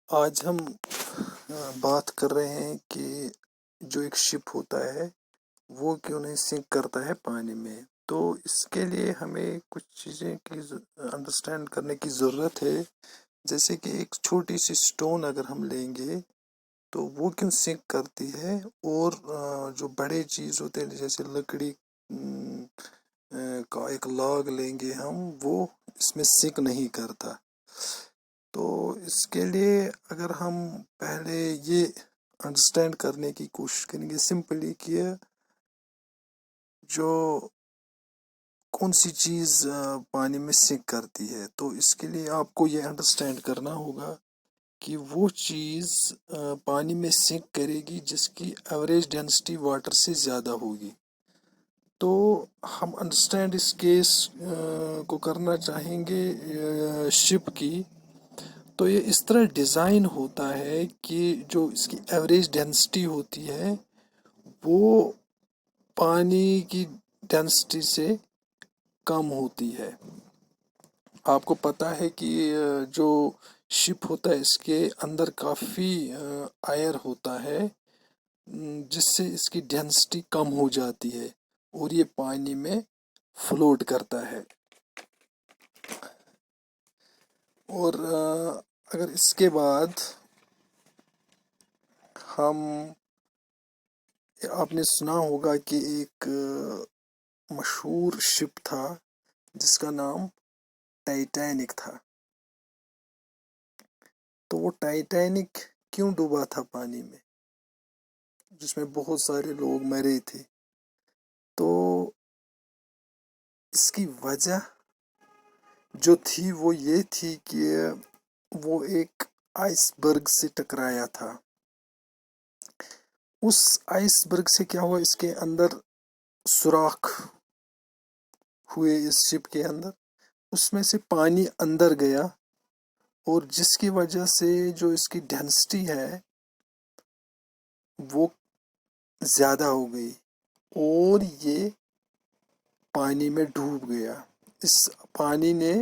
آج ہم بات کر رہے ہیں کہ جو ایک شپ ہوتا ہے وہ کیوں نہیں سنک کرتا ہے پانی میں. تو اس کے لیے ہمیں کچھ چیزیں کی انڈرسٹینڈ کرنے کی ضرورت ہے. جیسے کہ ایک چھوٹی سی سٹون اگر ہم لیں گے تو وہ کیوں سنک کرتی ہے، اور جو بڑے چیز ہوتے ہیں جیسے لکڑی کا ایک لاگ لیں گے ہم، وہ اس میں سنک نہیں کرتا. تو اس کے لیے اگر ہم پہلے یہ انڈرسٹینڈ کرنے کی کوشش کریں گے سمپلی کہ جو کون سی چیز پانی میں سنک کرتی ہے، تو اس کے لیے آپ کو یہ انڈرسٹینڈ کرنا ہوگا کہ وہ چیز پانی میں سنک کرے گی جس کی ایوریج ڈینسٹی واٹر سے زیادہ ہوگی. تو ہم انڈرسٹینڈ اس کیس کو کرنا چاہیں گے شپ کی. تو یہ اس طرح ڈیزائن ہوتا ہے کہ جو اس کی ایوریج ڈینسٹی ہوتی ہے وہ پانی کی ڈینسٹی سے کم ہوتی ہے. آپ کو پتہ ہے کہ جو شپ ہوتا ہے اس کے اندر کافی ایئر ہوتا ہے جس سے اس کی ڈینسٹی کم ہو جاتی ہے اور یہ پانی میں فلوٹ کرتا ہے. اور اگر اس کے بعد ہم آپ نے سنا ہوگا کہ ایک مشہور شپ تھا جس کا نام ٹائٹینک تھا. تو وہ ٹائٹینک کیوں ڈوبا تھا پانی میں، جس میں بہت سارے لوگ مرے تھے؟ تو اس کی وجہ جو تھی وہ یہ تھی کہ وہ ایک آئس برگ سے ٹکرایا تھا. اس آئس برگ سے کیا ہوا، اس کے اندر سوراخ ہوئے اس شپ کے اندر، اس میں سے پانی اندر گیا اور جس کی وجہ سے جو اس کی ڈینسٹی ہے وہ زیادہ ہو گئی اور یہ پانی میں ڈوب گیا. اس پانی نے